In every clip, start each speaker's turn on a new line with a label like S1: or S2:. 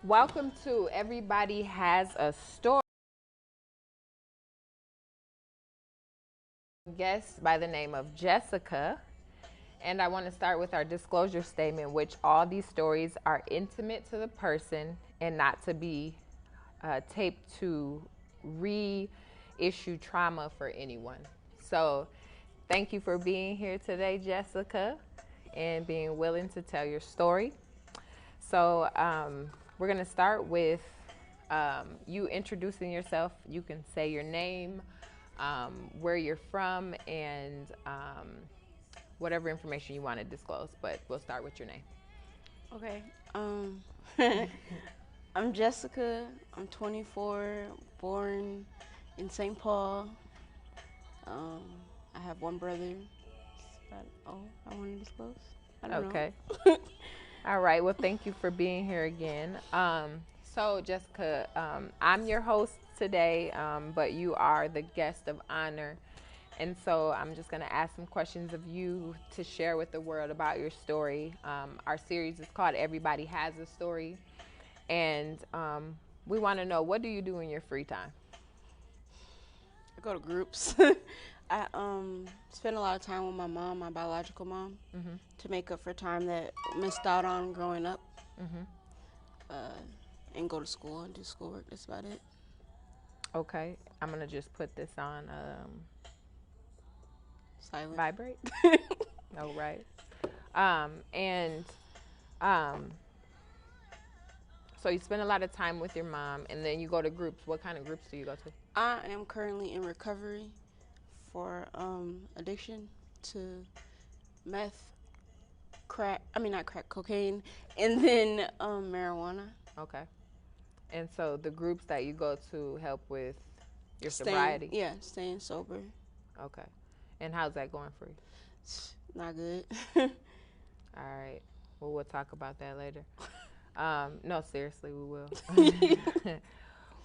S1: Welcome to Everybody Has a Story. Guest by the name of Jessica. And I want to start with our disclosure statement, which all these stories are intimate to the person and not to be taped to reissue trauma for anyone. So thank you for being here today, Jessica, and being willing to tell your story. So we're going to start with you introducing yourself. You can say your name, where you're from, and whatever information you want to disclose. But we'll start with your name.
S2: Okay. I'm Jessica. I'm 24, born in St. Paul. I have one brother. I want to disclose? I don't
S1: Okay.
S2: know.
S1: All right. Well, thank you for being here again. So, Jessica, I'm your host today, but you are the guest of honor. And so I'm just going to ask some questions of you to share with the world about your story. Our series is called Everybody Has a Story. And we want to know, what do you do in your free time?
S2: I go to groups. I spend a lot of time with my mom, my biological mom, to make up for time that I missed out on growing up. And go to school and do schoolwork. That's about it.
S1: Okay. I'm going to just put this on
S2: Silent.
S1: vibrate. Oh, right. And so you spend a lot of time with your mom, and then you go to groups. What kind of groups do you go to?
S2: I am currently in recovery for addiction to meth, not crack, cocaine, and then marijuana.
S1: Okay. And so the groups that you go to help with your sobriety?
S2: Yeah, staying sober.
S1: Okay. And how's that going for you?
S2: Not good.
S1: All right. Well, we'll talk about that later. No, seriously, we will.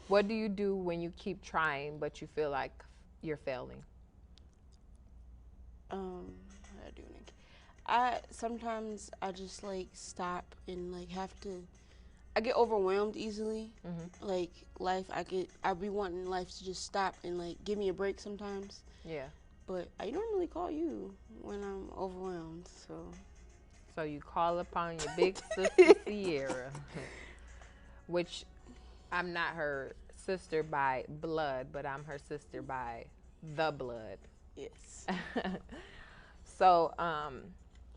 S1: What do you do when you keep trying, but you feel like you're failing?
S2: What I do, Nick? Sometimes I just stop and have to. I get overwhelmed easily. Like life, I be wanting life to just stop and give me a break sometimes.
S1: Yeah.
S2: But I normally call you when I'm overwhelmed, so.
S1: So you call upon your big sister Sierra, which I'm not her sister by blood, but I'm her sister by the blood.
S2: Yes.
S1: So,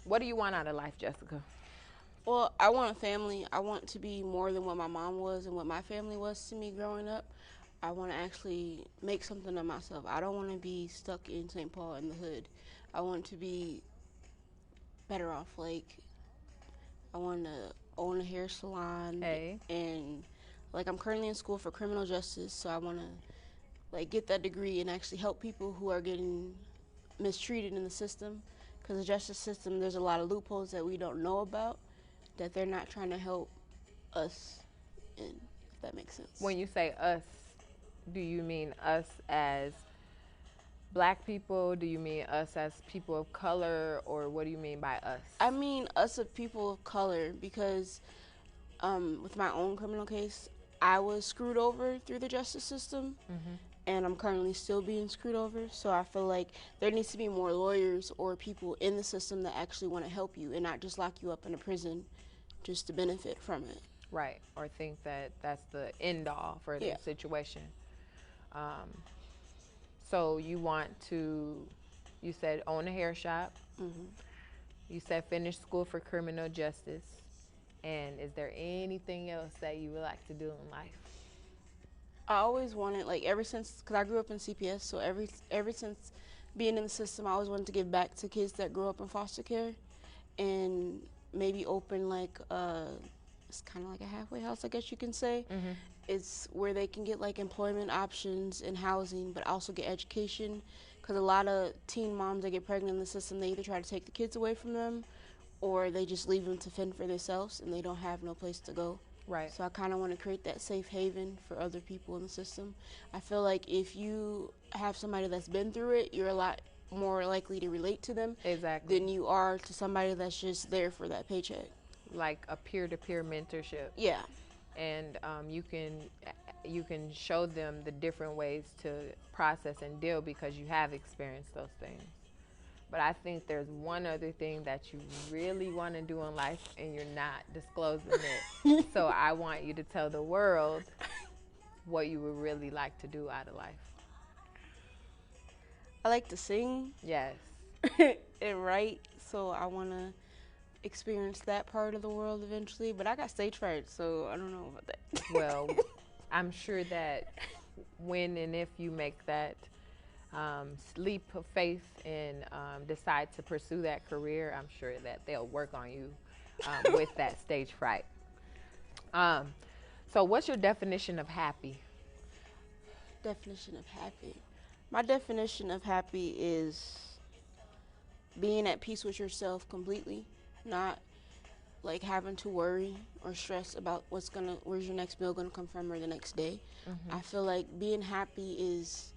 S1: what do you want out of life, Jessica?
S2: Well, I want a family. I want to be more than what my mom was and what my family was to me growing up. I want to actually make something of myself. I don't want to be stuck in St. Paul in the hood. I want to be better off. I want to own a hair salon.
S1: Hey.
S2: And I'm currently in school for criminal justice, so I want to get that degree and actually help people who are getting mistreated in the system. Because the justice system, there's a lot of loopholes that we don't know about, that they're not trying to help us in, if that makes sense.
S1: When you say us, do you mean us as black people? Do you mean us as people of color? Or what do you mean by us?
S2: I mean us as people of color because with my own criminal case, I was screwed over through the justice system. And I'm currently still being screwed over. So I feel like there needs to be more lawyers or people in the system that actually want to help you and not just lock you up in a prison just to benefit from it.
S1: Right. Or think that that's the end all for the situation. So you want to, you said own a hair shop. You said finish school for criminal justice. And is there anything else that you would like to do in life?
S2: I always wanted, ever since, because I grew up in CPS, so ever since being in the system, I always wanted to give back to kids that grew up in foster care and maybe open, it's kind of like a halfway house, I guess you can say. It's where they can get, employment options and housing, but also get education, because a lot of teen moms that get pregnant in the system, they either try to take the kids away from them or they just leave them to fend for themselves and they don't have no place to go.
S1: Right.
S2: So I kind of want to create that safe haven for other people in the system. I feel like if you have somebody that's been through it, you're a lot more likely to relate to them
S1: Exactly.
S2: than you are to somebody that's just there for that paycheck.
S1: Like a peer-to-peer mentorship.
S2: Yeah.
S1: and you can show them the different ways to process and deal because you have experienced those things. But I think there's one other thing that you really want to do in life and you're not disclosing it. So I want you to tell the world what you would really like to do out of life.
S2: I like to sing
S1: Yes.
S2: and write, so I want to experience that part of the world eventually. But I got stage fright, so I don't know about that.
S1: Well, I'm sure that when and if you make that leap of faith and decide to pursue that career, I'm sure that they'll work on you with that stage fright. So what's your definition of happy?
S2: Definition of happy. My definition of happy is being at peace with yourself completely, not like having to worry or stress about where's your next meal gonna come from or the next day. I feel like being happy is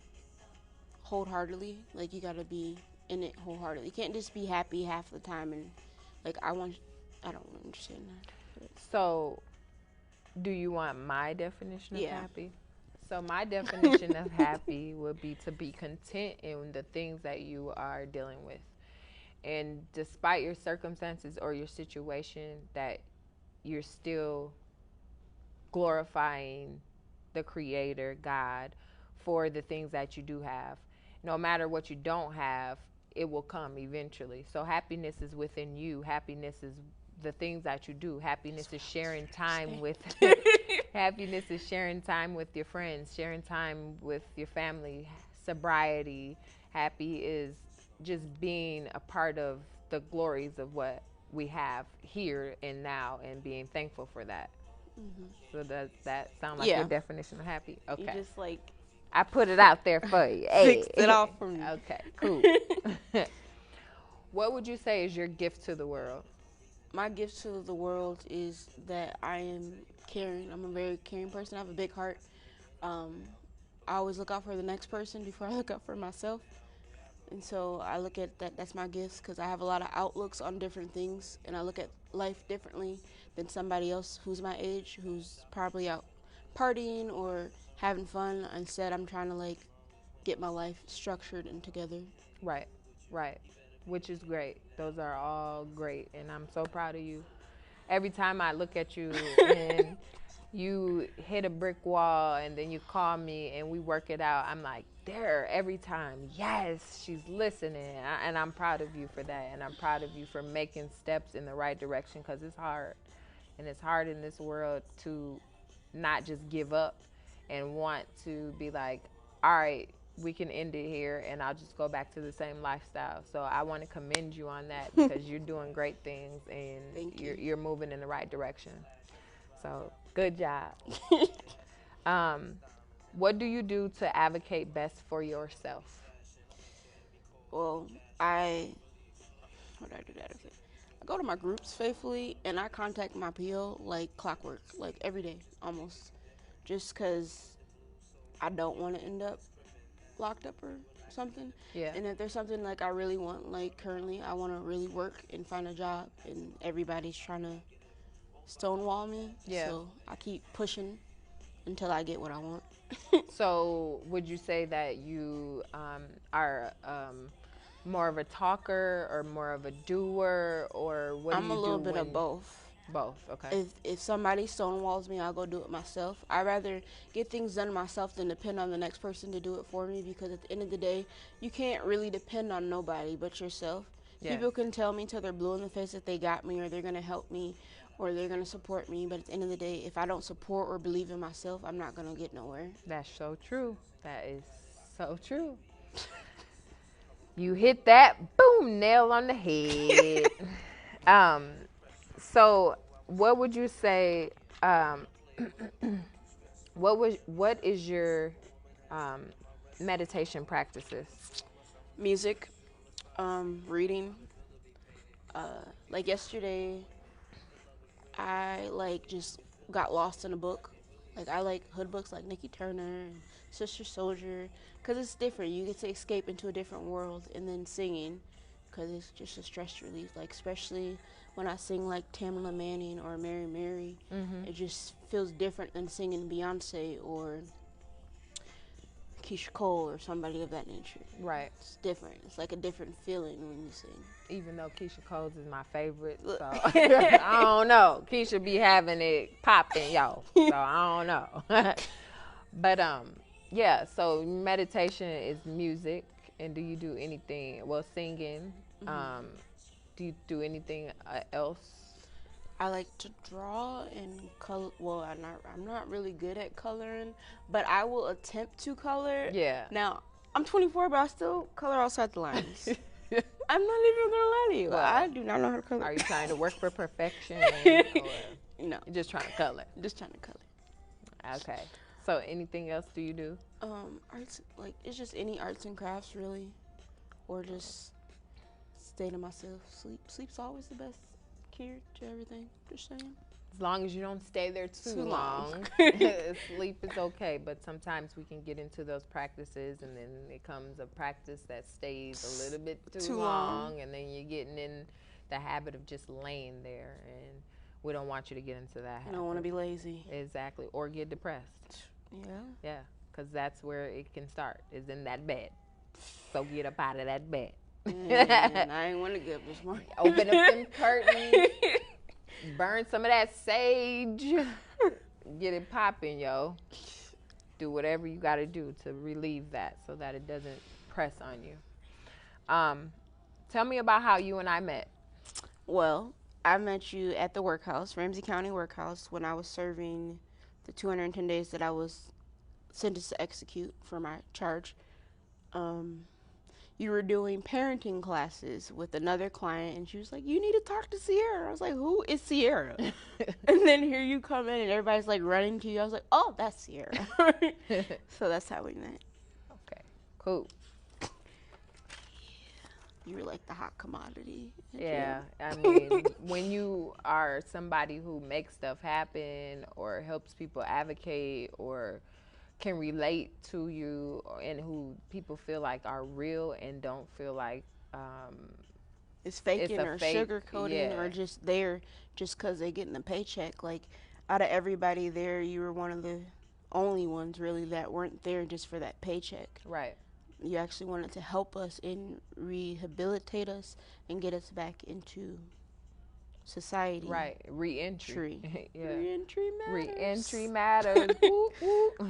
S2: wholeheartedly. Like, you gotta be in it wholeheartedly. You can't just be happy half the time and like I don't understand that.
S1: So do you want my definition of
S2: Yeah.
S1: happy? So my definition of happy would be to be content in the things that you are dealing with. And despite your circumstances or your situation, that you're still glorifying the Creator, God, for the things that you do have. No matter what you don't have, it will come eventually. So happiness is within you. Happiness is the things that you do. Happiness is sharing time with happiness is sharing time with your friends, sharing time with your family, sobriety. Happy is just being a part of the glories of what we have here and now and being thankful for that. So does that sound like your definition of happy? Okay.
S2: You just like
S1: I put it out there for you. Hey.
S2: fixed it off for me.
S1: Okay, cool. What would you say is your gift to the world?
S2: My gift to the world is that I am caring. I'm a very caring person. I have a big heart. I always look out for the next person before I look out for myself. And so I look at that, that's my gift, because I have a lot of outlooks on different things, and I look at life differently than somebody else who's my age, who's probably out partying or having fun. Instead, I'm trying to like get my life structured and together.
S1: Right, right. Which is great. Those are all great, and I'm so proud of you. Every time I look at you and you hit a brick wall and then you call me and we work it out, I'm like, there, every time. Yes, she's listening. And I'm proud of you for that. And I'm proud of you for making steps in the right direction, because it's hard. And it's hard in this world to not just give up and want to be like, all right, we can end it here and I'll just go back to the same lifestyle. So I want to commend you on that, because you're doing great things and you're moving in the right direction. So good job. What do you do to advocate best for yourself?
S2: Well, what do I do that? I go to my groups faithfully, and I contact my PO like clockwork, like every day almost, just because I don't want to end up locked up or something.
S1: Yeah.
S2: And if there's something like I really want, like currently I want to really work and find a job, and everybody's trying to stonewall me.
S1: Yeah.
S2: So I keep pushing until I get what I want.
S1: So would you say that you are more of a talker or more of a doer, or what do you do?
S2: I'm a little bit of both.
S1: Both, okay.
S2: If somebody stonewalls me, I'll go do it myself. I'd rather get things done myself than depend on the next person to do it for me, because at the end of the day, you can't really depend on nobody but yourself. Yes. People can tell me till they're blue in the face that they got me, or they're going to help me, or they're going to support me, but at the end of the day, if I don't support or believe in myself, I'm not going to get nowhere.
S1: That's so true. That is so true. You hit that, boom, nail on the head. So what would you say, what is your meditation practices?
S2: Music, reading. Like yesterday, I like just got lost in a book. Like I like hood books like Nikki Turner and Sister Soldier, because it's different. You get to escape into a different world, and then singing, because it's just a stress relief. Like especially when I sing like Tamala Manning or Mary Mary, it just feels different than singing Beyonce or Keisha Cole or somebody of that nature.
S1: Right.
S2: It's different. It's like a different feeling when you sing.
S1: Even though Keisha Cole's is my favorite, so I don't know. Keisha be having it popping, yo. So I don't know. But yeah. So meditation is music, and do you do anything? Well, singing. Do you do anything else?
S2: I like to draw and color. Well, I'm not really good at coloring, but I will attempt to color.
S1: Yeah.
S2: Now, I'm 24, but I still color outside the lines. I'm not even gonna lie to you.
S1: Well,
S2: I do not know how to color.
S1: Are you trying to work for perfection?
S2: No,
S1: You're just trying to color.
S2: just trying to color.
S1: Okay. So anything else do you do?
S2: Arts, like it's just any arts and crafts really, or just stay to myself. Sleep's always the best cure to everything. Just saying.
S1: As long as you don't stay there too long. Sleep is okay, but sometimes we can get into those practices and then it comes a practice that stays a little bit too long, and then you're getting in the habit of just laying there, and we don't want you to get into that habit.
S2: I don't want to be lazy.
S1: Exactly. Or get depressed.
S2: Yeah.
S1: Yeah, because that's where it can start, is in that bed. So get up out of that bed.
S2: And I ain't want to get up this morning.
S1: Open up them curtains. Burn some of that sage. Get it popping, yo. Do whatever you got to do to relieve that so that it doesn't press on you. Tell me about how you and I met.
S2: Well, I met you at the workhouse, Ramsey County Workhouse, when I was serving the 210 days that I was sentenced to execute for my charge. You were doing parenting classes with another client, and she was like, you need to talk to Sierra. I was like, who is Sierra? And then here you come in, and everybody's like running to you. I was like, oh, that's Sierra. So that's how we met.
S1: Okay, cool.
S2: You were like the hot commodity.
S1: Yeah, I mean, when you are somebody who makes stuff happen or helps people advocate or can relate to you, and who people feel like are real and don't feel like
S2: it's faking or sugarcoating or just there just because they're getting a paycheck. Like, out of everybody there, you were one of the only ones really that weren't there just for that paycheck.
S1: Right.
S2: You actually wanted to help us and rehabilitate us and get us back into society.
S1: Right. Re-entry. Yeah.
S2: Re-entry matters.
S1: Re-entry matters. Woo, woo.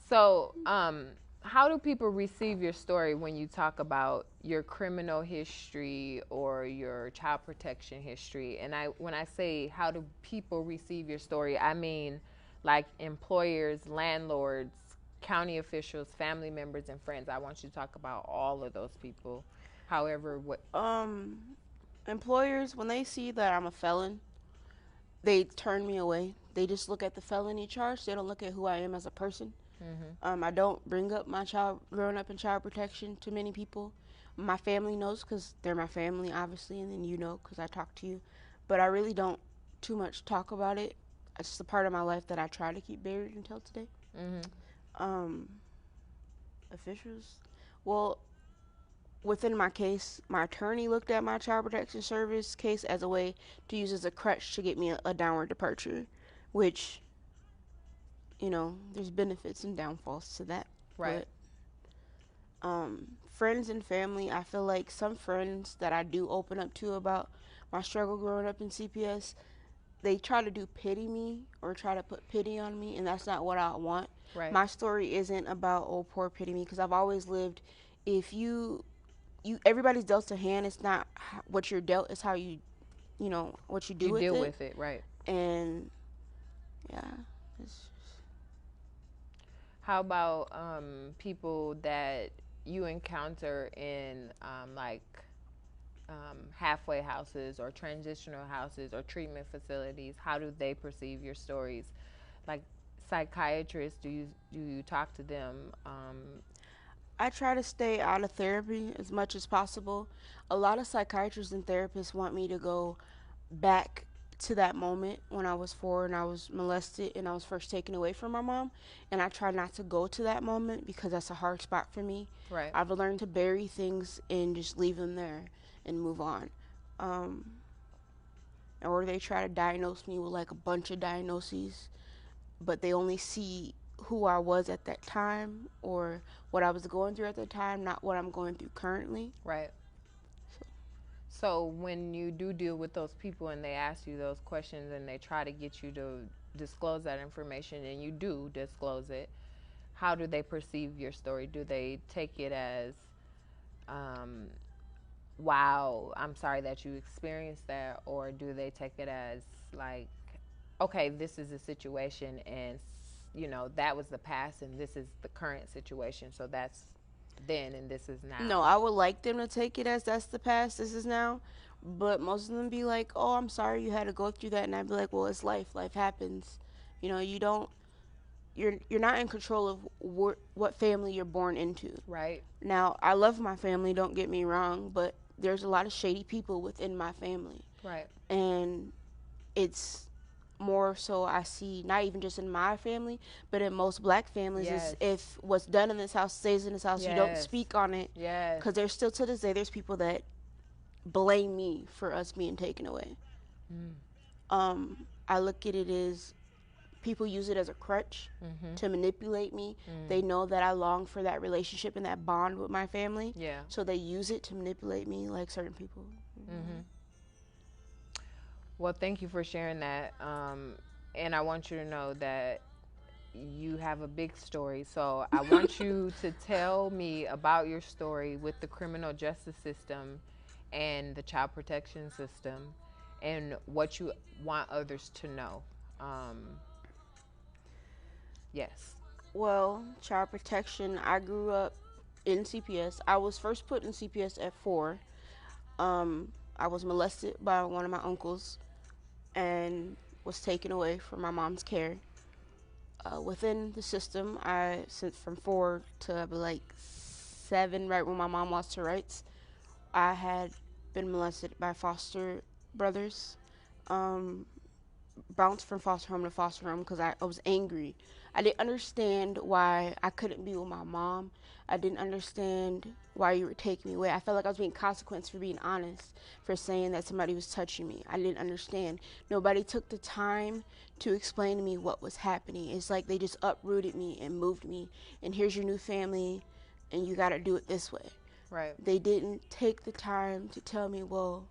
S1: So, how do people receive your story when you talk about your criminal history or your child protection history? And when I say how do people receive your story, I mean like employers, landlords, county officials, family members, and friends. I want you to talk about all of those people. However, what
S2: employers, when they see that I'm a felon, they turn me away. They just look at the felony charge. They don't look at who I am as a person. I don't bring up my child growing up in child protection to many people. My family knows because they're my family, obviously, and then you know because I talk to you. But I really don't too much talk about it. It's just a part of my life that I try to keep buried until today. Officials, well, within my case, my attorney looked at my child protection service case as a way to use as a crutch to get me a downward departure, which, you know, there's benefits and downfalls to that.
S1: Right.
S2: But, friends and family, I feel like some friends that I do open up to about my struggle growing up in CPS, they try to do pity me or try to put pity on me, and that's not what I want.
S1: Right.
S2: My story isn't about, oh, poor pity me, because I've always lived, if everybody's dealt a hand. It's not what you're dealt, it's how you know, what you do with it.
S1: You deal with it, right.
S2: And, yeah.
S1: How about people that you encounter in halfway houses or transitional houses or treatment facilities? How do they perceive your stories? Like psychiatrists, do you talk to them?
S2: I try to stay out of therapy as much as possible. A lot of psychiatrists and therapists want me to go back to that moment when I was 4 and I was molested and I was first taken away from my mom, and I try not to go to that moment because that's a hard spot for me.
S1: Right.
S2: I've learned to bury things and just leave them there and move on. or they try to diagnose me with like a bunch of diagnoses, but they only see who I was at that time or what I was going through at the time, not what I'm going through currently.
S1: Right. So when you do deal with those people and they ask you those questions and they try to get you to disclose that information and you do disclose it, how do they perceive your story? Do they take it as, wow, I'm sorry that you experienced that? Or do they take it as like, okay, this is a situation and, you know, that was the past and this is the current situation. So that's then and this is now.
S2: No, I would like them to take it as that's the past, this is now. But most of them be like, oh, I'm sorry you had to go through that. And I'd be like, well, it's life. Life happens. You know, you're not in control of what family you're born into.
S1: Right.
S2: Now, I love my family, don't get me wrong, but there's a lot of shady people within my family.
S1: Right.
S2: And it's more so I see, not even just in my family, but in most black families,
S1: Yes.
S2: is if what's done in this house stays in this house, you don't
S1: Yes.
S2: speak on it.
S1: Yes.
S2: Because there's still, to this day, there's people that blame me for us being taken away. I look at it as people use it as a crutch to manipulate me. They know that I long for that relationship and that bond with my family.
S1: Yeah.
S2: So they use it to manipulate me like certain people.
S1: Well, thank you for sharing that. And I want you to know that you have a big story. So I want you to tell me about your story with the criminal justice system and the child protection system and what you want others to know. Yes.
S2: Well, child protection, I grew up in CPS. I was first put in CPS at 4. I was molested by one of my uncles and was taken away from my mom's care. Within the system, I sent from 4 to like 7, right when my mom lost her rights. I had been molested by foster brothers. Bounced from foster home to foster home because I was angry. I didn't understand why I couldn't be with my mom. I didn't understand why you were taking me away. I felt like I was being consequenced for being honest, for saying that somebody was touching me. I didn't understand. Nobody took the time to explain to me what was happening. It's like they just uprooted me and moved me, and here's your new family, and you got to do it this way.
S1: Right.
S2: They didn't take the time to tell me, well,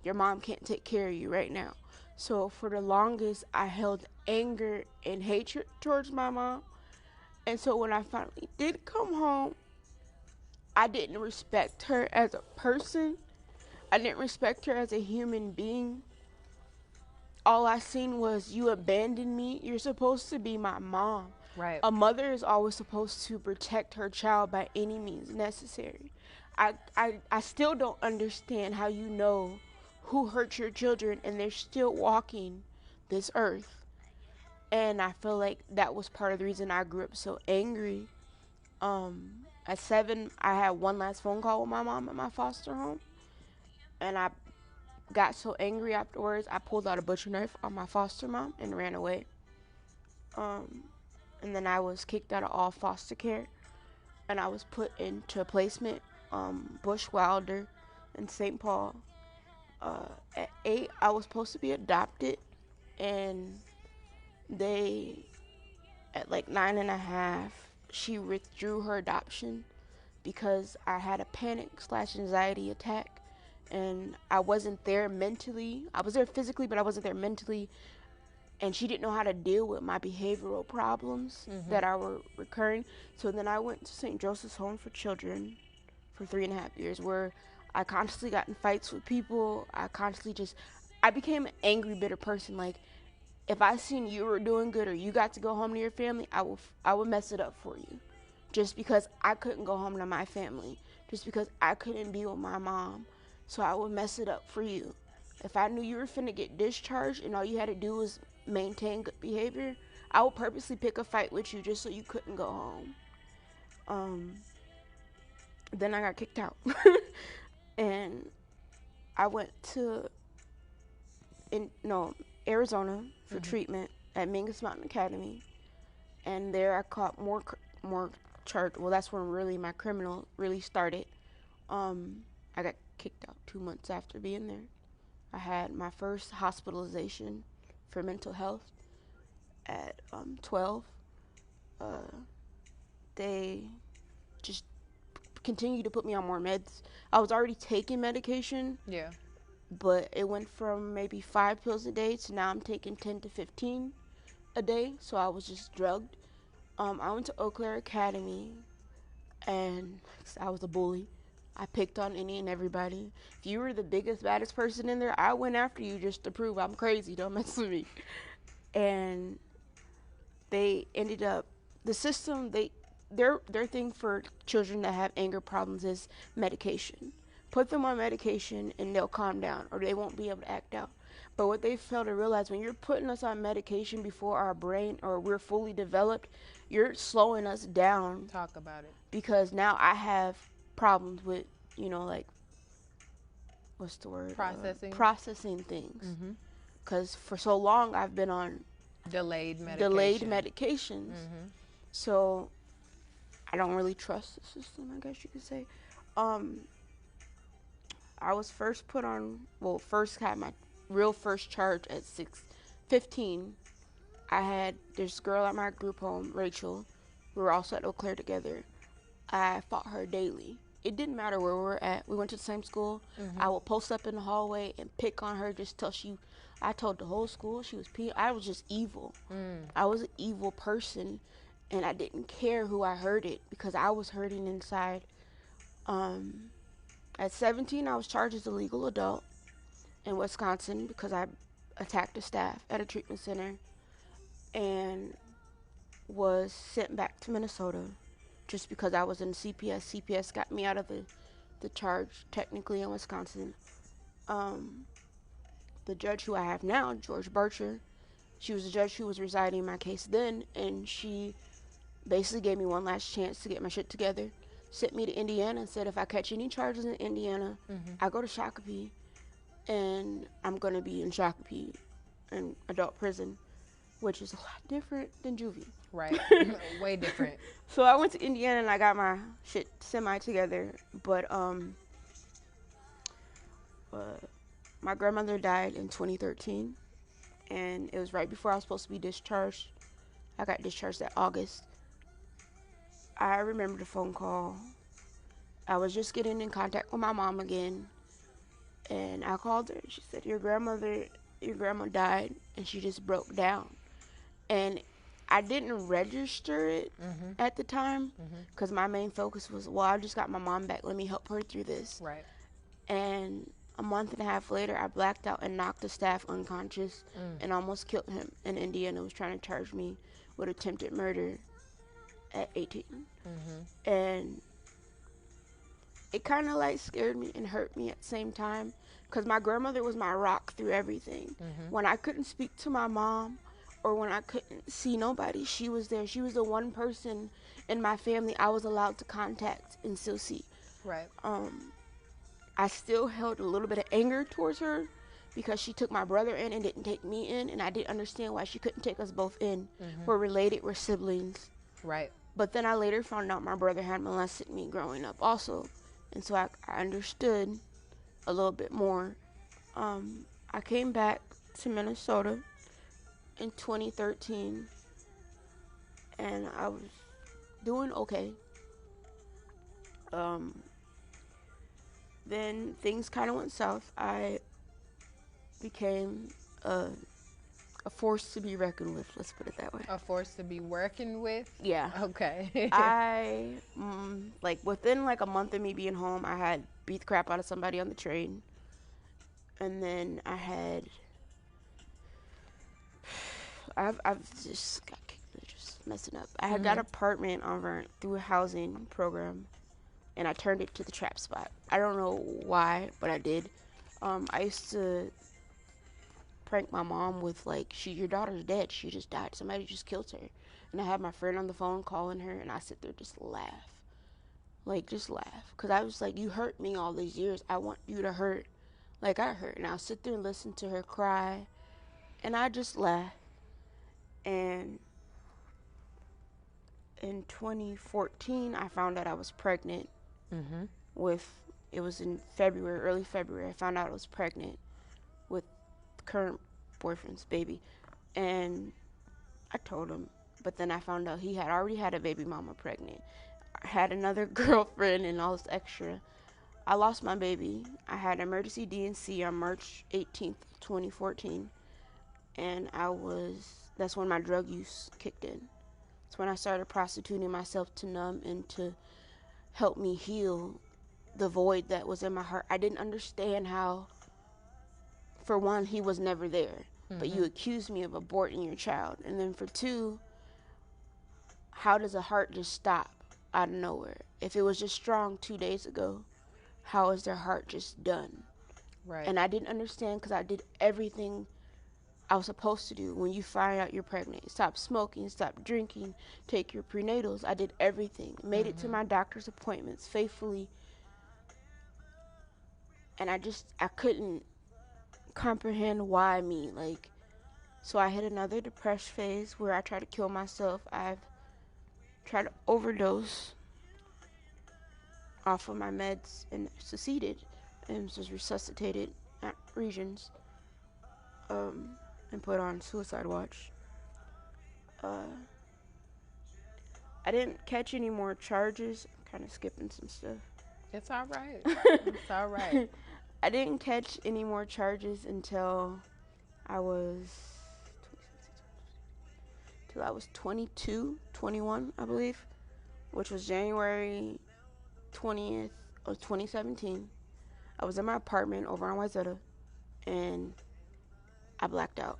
S2: your mom can't take care of you right now. So for the longest, I held anger and hatred towards my mom. And so when I finally did come home, I didn't respect her as a person. I didn't respect her as a human being. All I seen was, you abandoned me. You're supposed to be my mom.
S1: Right.
S2: A mother is always supposed to protect her child by any means necessary. I still don't understand how you know who hurt your children and they're still walking this earth. And I feel like that was part of the reason I grew up so angry. At 7, I had one last phone call with my mom at my foster home. And I got so angry afterwards, I pulled out a butcher knife on my foster mom and ran away. And then I was kicked out of all foster care. And I was put into a placement, Bush Wilder in St. Paul. At 8, I was supposed to be adopted, and at like 9.5, she withdrew her adoption because I had a panic/anxiety attack, and I wasn't there mentally. I was there physically, but I wasn't there mentally, and she didn't know how to deal with my behavioral problems that are recurring. So then I went to St. Joseph's Home for Children for 3.5 years, where I constantly got in fights with people. I became an angry, bitter person. Like, if I seen you were doing good or you got to go home to your family, I would mess it up for you. Just because I couldn't go home to my family. Just because I couldn't be with my mom. So I would mess it up for you. If I knew you were finna get discharged and all you had to do was maintain good behavior, I would purposely pick a fight with you just so you couldn't go home. Then I got kicked out. And I went to Arizona for treatment at Mingus Mountain Academy, and there I caught more charge. Well, that's when really my criminal really started. I got kicked out 2 months after being there. I had my first hospitalization for mental health at 12. Uh, they just continued to put me on more meds. I was already taking medication.
S1: Yeah.
S2: But it went from maybe 5 pills a day to now I'm taking 10 to 15 a day. So I was just drugged. I went to Eau Claire Academy, and I was a bully. I picked on any and everybody. If you were the biggest, baddest person in there, I went after you just to prove I'm crazy. Don't mess with me. And they ended up, the system, their thing for children that have anger problems is medication. Put them on medication and they'll calm down, or they won't be able to act out. But what they fail to realize, when you're putting us on medication before our brain or we're fully developed, you're slowing us down.
S1: Talk about it.
S2: Because now I have problems with, like, what's the word? Processing things. Because for so long I've been on
S1: delayed
S2: medications. So I don't really trust the system, I guess you could say. I was first first had my real first charge at 15. I had this girl at my group home, Rachel. We were also at Eau Claire together. I fought her daily. It didn't matter where we were at. We went to the same school. I would post up in the hallway and pick on her just till I told the whole school she was I was just evil. I was an evil person, and I didn't care who I hurt it because I was hurting inside. At 17, I was charged as a legal adult in Wisconsin because I attacked a staff at a treatment center and was sent back to Minnesota just because I was in CPS. CPS got me out of the charge technically in Wisconsin. The judge who I have now, George Barcher, she was the judge who was residing in my case then, and she basically gave me one last chance to get my shit together. Sent me to Indiana and said if I catch any charges in Indiana, I go to Shakopee, and I'm going to be in Shakopee in adult prison, which is a lot different than juvie.
S1: Right. Way different.
S2: So I went to Indiana and I got my shit semi together, but my grandmother died in 2013, and it was right before I was supposed to be discharged. I got discharged that August. I remember the phone call. I was just getting in contact with my mom again, and I called her. She said, your grandma died, and she just broke down. And I didn't register it at the time because my main focus was, I just got my mom back. Let me help her through this.
S1: Right.
S2: And a month and a half later, I blacked out and knocked the staff unconscious and almost killed him. And Indiana was trying to charge me with attempted murder at 18. And it kind of like scared me and hurt me at the same time because my grandmother was my rock through everything. When I couldn't speak to my mom or when I couldn't see nobody, she was there. She was the one person in my family I was allowed to contact and still see.
S1: Right.
S2: I still held a little bit of anger towards her because she took my brother in and didn't take me in, and I didn't understand why she couldn't take us both in. We're related, we're siblings.
S1: Right.
S2: But then I later found out my brother had molested me growing up also, and so I understood a little bit more. I came back to Minnesota in 2013, and I was doing okay. Then things kind of went south. I became a force to be reckoned with, let's put it that way.
S1: A force to be working with?
S2: Yeah.
S1: Okay.
S2: I, within like a month of me being home, I had beat the crap out of somebody on the train. And then I've just got just messing up. I had got an apartment on rent through a housing program, and I turned it to the trap spot. I don't know why, but I did. I used to prank my mom with your daughter's dead. She just died. Somebody just killed her. And I had my friend on the phone calling her, and I sit there just laugh. Just laugh. Because I was like, you hurt me all these years. I want you to hurt like I hurt. And I'll sit there and listen to her cry, and I just laugh. And in 2014, I found out I was pregnant it was in February, early February. I found out I was pregnant current boyfriend's baby. And I told him, but then I found out he had already had a baby mama pregnant. I had another girlfriend and all this extra. I lost my baby. I had emergency D&C on March 18th, 2014. And that's when my drug use kicked in. That's when I started prostituting myself to numb and to help me heal the void that was in my heart. I didn't understand how, for one, he was never there, but you accused me of aborting your child. And then for two, how does a heart just stop out of nowhere? If it was just strong 2 days ago, how is their heart just done?
S1: Right.
S2: And I didn't understand because I did everything I was supposed to do. When you find out you're pregnant, stop smoking, stop drinking, take your prenatals. I did everything. Made it to my doctor's appointments faithfully. And I couldn't comprehend why me. So I hit another depressed phase where I tried to kill myself. I've tried to overdose off of my meds and succeeded and was resuscitated at Regions. And put on suicide watch. I didn't catch any more charges. I'm kind of skipping some stuff.
S1: It's all right. It's all right.
S2: I didn't catch any more charges until I was 22, 21, I believe, which was January 20th of 2017. I was in my apartment over on Wayzata, and I blacked out.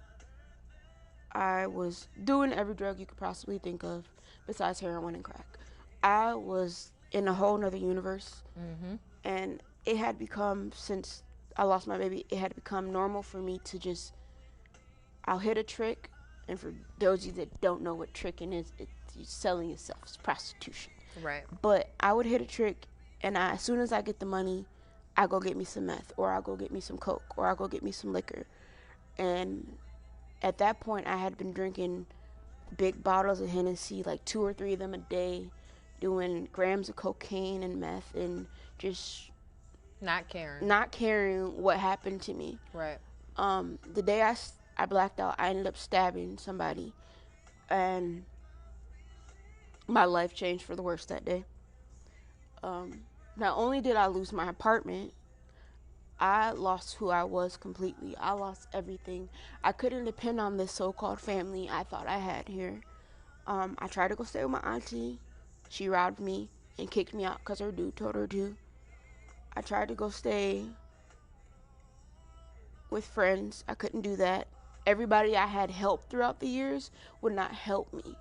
S2: I was doing every drug you could possibly think of besides heroin and crack. I was in a whole nother universe. And it had become, since I lost my baby, it had become normal for me to just, I'll hit a trick. And for those of you that don't know what tricking is, it's selling yourself. It's prostitution.
S1: Right.
S2: But I would hit a trick, and as soon as I get the money, I go get me some meth, or I'll go get me some coke, or I'll go get me some liquor. And at that point, I had been drinking big bottles of Hennessy, like 2 or 3 of them a day, doing grams of cocaine and meth, and just
S1: not caring
S2: what happened to me.
S1: Right.
S2: The day I blacked out, I ended up stabbing somebody, and my life changed for the worse that day. Not only did I lose my apartment, I lost who I was completely. I lost everything. I couldn't depend on this so-called family I thought I had here. I tried to go stay with my auntie. She robbed me and kicked me out because her dude told her to. I tried to go stay with friends. I couldn't do that. Everybody I had helped throughout the years would not help me.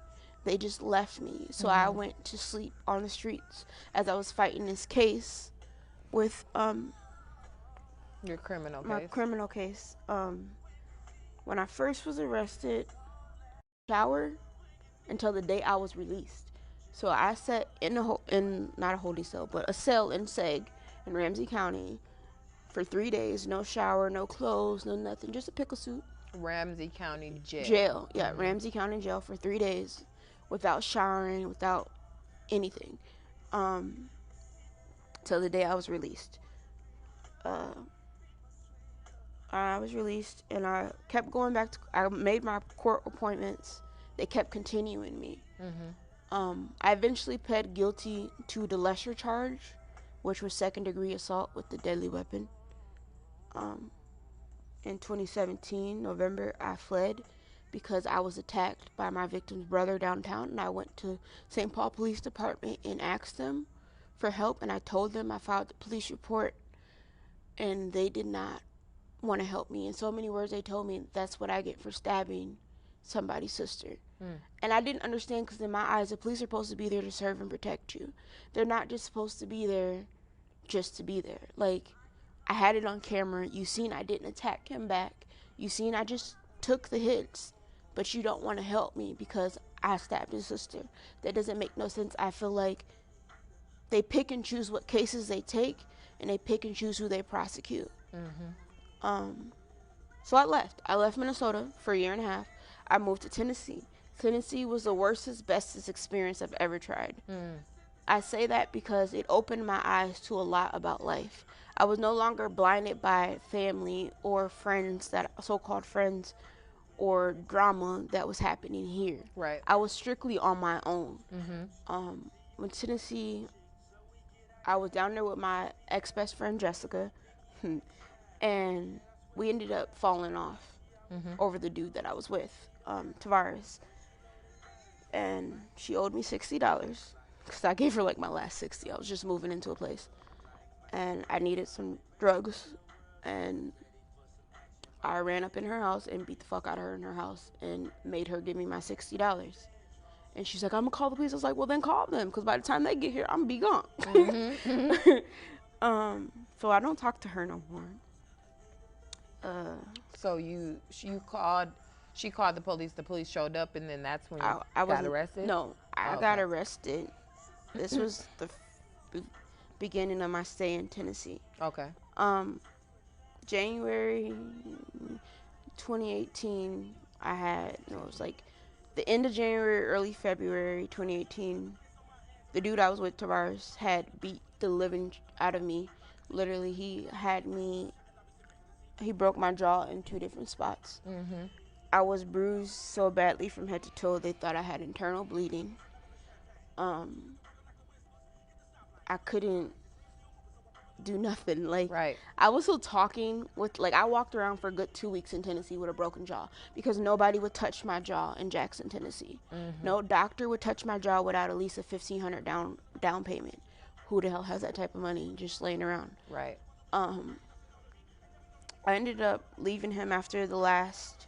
S2: They just left me. So I went to sleep on the streets as I was fighting this case with
S1: your criminal case.
S2: My criminal case. When I first was arrested, shower until the day I was released. So I sat in not a holding cell, but a cell in Seg in Ramsey County for 3 days. No shower, no clothes, no nothing, just a pickle suit.
S1: Ramsey County Jail.
S2: Jail, yeah, Ramsey County Jail for 3 days, without showering, without anything, till the day I was released. I was released, and I kept going back I made my court appointments. They kept continuing me. I eventually pled guilty to the lesser charge, which was 2nd-degree assault with a deadly weapon. In 2017, November, I fled because I was attacked by my victim's brother downtown, and I went to St. Paul Police Department and asked them for help, and I told them I filed the police report, and they did not want to help me. In so many words, they told me that's what I get for stabbing somebody's sister. And I didn't understand, because in my eyes, the police are supposed to be there to serve and protect you. They're not just supposed to be there just to be there. Like, I had it on camera. You seen I didn't attack him back. You seen I just took the hits. But you don't want to help me because I stabbed his sister. That doesn't make no sense. I feel like they pick and choose what cases they take, and they pick and choose who they prosecute. So I left. I left Minnesota for a year and a half. I moved to Tennessee. Tennessee was the worstest, bestest experience I've ever tried. I say that because it opened my eyes to a lot about life. I was no longer blinded by family or friends, that so-called friends, or drama that was happening here.
S1: Right.
S2: I was strictly on my own.
S1: Mm-hmm.
S2: When Tennessee, I was down there with my ex-best friend Jessica, and we ended up falling off over the dude that I was with, Tavares. And she owed me $60 because I gave her like my last 60. I was just moving into a place, and I needed some drugs, and I ran up in her house and beat the fuck out of her in her house and made her give me my $60. And she's like, I'm gonna call the police. I was like, well, then call them, because by the time they get here, I'm gonna be gone. So I don't talk to her no more.
S1: So she called the police showed up, and then that's when you got arrested?
S2: No, I got arrested. This was the beginning of my stay in Tennessee.
S1: Okay.
S2: January 2018, it was like the end of January, early February 2018, the dude I was with, Tavares, had beat the living out of me. Literally, he broke my jaw in 2 different spots.
S1: Mm-hmm.
S2: I was bruised so badly from head to toe, they thought I had internal bleeding. I couldn't do nothing. Like,
S1: right.
S2: I was still talking with, like, I walked around for a good 2 weeks in Tennessee with a broken jaw because nobody would touch my jaw in Jackson, Tennessee.
S1: Mm-hmm.
S2: No doctor would touch my jaw without at least a $1,500 down payment. Who the hell has that type of money just laying around?
S1: Right.
S2: I ended up leaving him after the last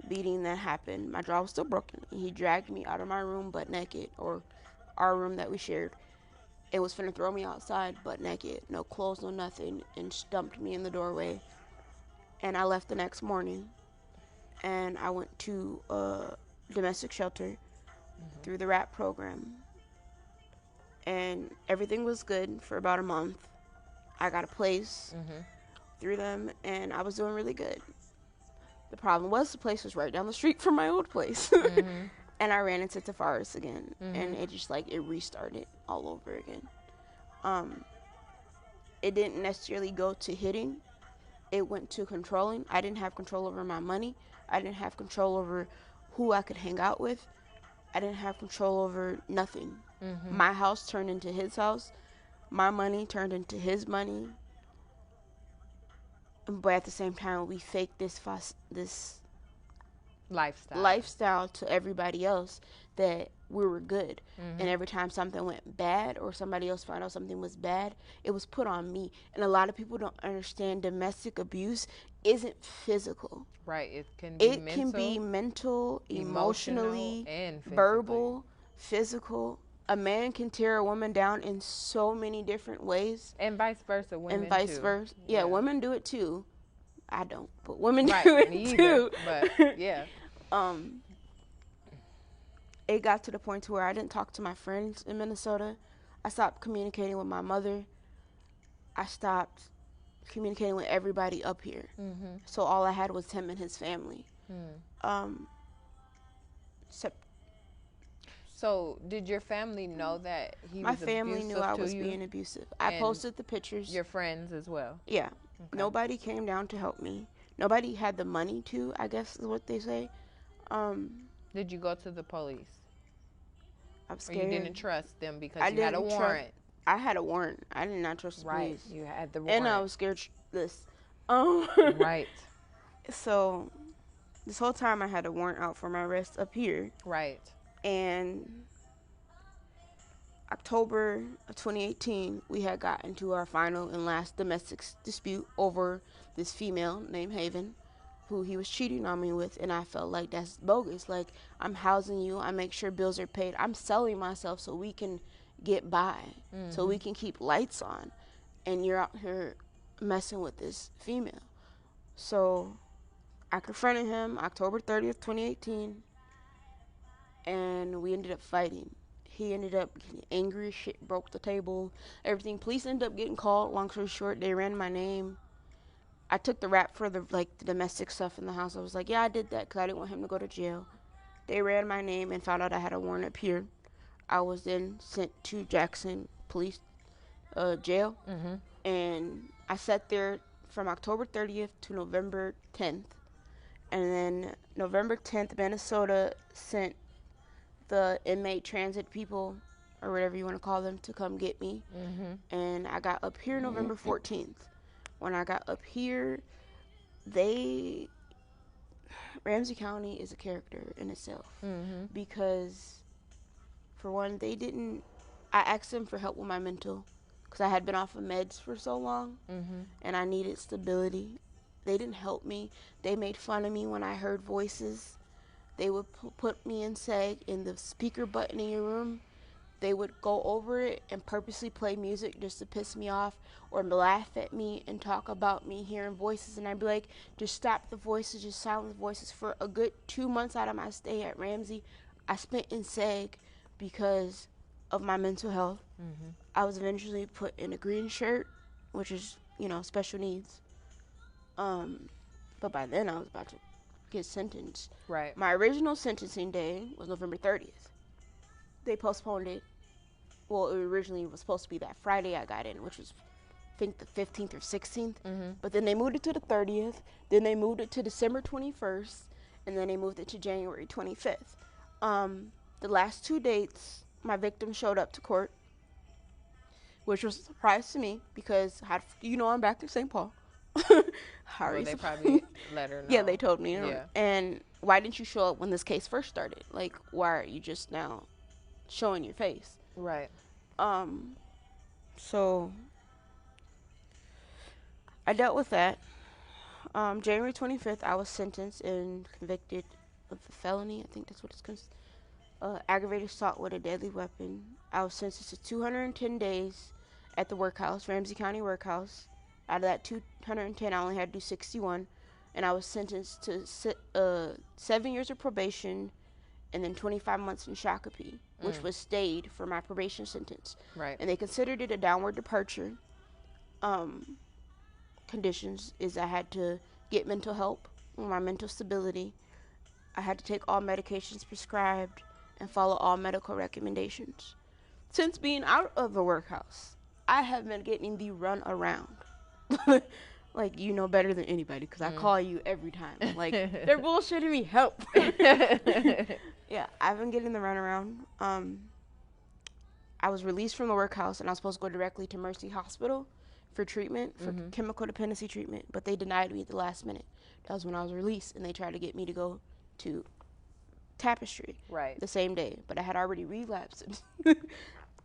S2: beating that happened. My jaw was still broken. He dragged me out of my room butt naked, or our room that we shared. It was finna throw me outside butt naked, no clothes, no nothing, and dumped me in the doorway. And I left the next morning, and I went to a domestic shelter through the RAP program. And everything was good for about a month. I got a place through them, and I was doing really good. The problem was the place was right down the street from my old place. And I ran into Tavares again, and it just, like, it restarted all over again. It didn't necessarily go to hitting. It went to controlling. I didn't have control over my money. I didn't have control over who I could hang out with. I didn't have control over nothing. My house turned into his house. My money turned into his money. But at the same time, we faked this lifestyle to everybody else that we were good. And every time something went bad or somebody else found out something was bad, it was put on me. And a lot of people don't understand domestic abuse isn't physical.
S1: Right. It can be
S2: mental, emotionally,
S1: and
S2: verbal, physical. A man can tear a woman down in so many different ways.
S1: And vice versa. Women
S2: versa. Yeah, women do it too. I don't, but women do it too.
S1: But yeah.
S2: It got to the point to where I didn't talk to my friends in Minnesota. I stopped communicating with my mother. I stopped communicating with everybody up here. So all I had was him and his family.
S1: So did your family know that he was
S2: my
S1: abusive?
S2: family knew I was being abusive. I posted the pictures.
S1: Your friends as well?
S2: Yeah. Okay. Nobody came down to help me. Nobody had the money to, I guess is what they say.
S1: Did you go to the police?
S2: I'm scared.
S1: Or you didn't trust them because you had a warrant?
S2: I had a warrant. I did not trust the police.
S1: Right, you had the warrant.
S2: And I was scared
S1: Right.
S2: So this whole time I had a warrant out for my arrest up here.
S1: Right.
S2: And October of 2018, we had gotten to our final and last domestic dispute over this female named Haven, who he was cheating on me with, and I felt like that's bogus. Like, I'm housing you, I make sure bills are paid, I'm selling myself so we can get by, so we can keep lights on, and you're out here messing with this female. So I confronted him October 30th, 2018, and we ended up fighting. He ended up getting angry as shit, broke the table, everything. Police ended up getting called. Long story short, they ran my name. I took the rap for the domestic stuff in the house. I was like, yeah, I did that because I didn't want him to go to jail. They ran my name and found out I had a warrant up here. I was then sent to Jackson Police Jail, and I sat there from October 30th to November 10th. And then November 10th, Minnesota sent the inmate transit people, or whatever you want to call them, to come get me. And I got up here November 14th. When I got up here, Ramsey County is a character in itself. Because, for one, I asked them for help with my mental, because I had been off of meds for so long, and I needed stability. They didn't help me. They made fun of me when I heard voices. They would put me in SAG in the speaker button in your room. They would go over it and purposely play music just to piss me off or laugh at me and talk about me hearing voices. And I'd be like, just stop the voices, just silence the voices. For a good 2 months out of my stay at Ramsey, I spent in SAG because of my mental health. I was eventually put in a green shirt, which is, special needs. But by then I was about to get sentenced.
S1: Right.
S2: My original sentencing day was November 30th. They postponed it. Well, it originally was supposed to be that Friday I got in, which was, I think, the 15th or 16th. But then they moved it to the 30th. Then they moved it to December 21st. And then they moved it to January 25th. The last 2 dates, my victim showed up to court, which was a surprise to me because, I'm back to St. Paul.
S1: They probably let her know.
S2: Yeah, they told me.
S1: Yeah.
S2: And why didn't you show up when this case first started? Like, why are you just now showing your face?
S1: Right.
S2: So I dealt with that. January 25th, I was sentenced and convicted of a felony. I think that's what it's considered. Aggravated assault with a deadly weapon. I was sentenced to 210 days at the workhouse, Ramsey County Workhouse. Out of that 210, I only had to do 61. And I was sentenced to 7 years of probation and then 25 months in Shakopee, which was stayed for my probation sentence.
S1: Right.
S2: And they considered it a downward departure. Conditions is I had to get mental help, my mental stability. I had to take all medications prescribed and follow all medical recommendations. Since being out of the workhouse, I have been getting the run around. Like, you know better than anybody because I call you every time. Like, they're bullshitting me, help. Yeah, I've been getting the runaround. I was released from the workhouse and I was supposed to go directly to Mercy Hospital for treatment, for chemical dependency treatment, but they denied me at the last minute. That was when I was released, and they tried to get me to go to Tapestry the same day, but I had already relapsed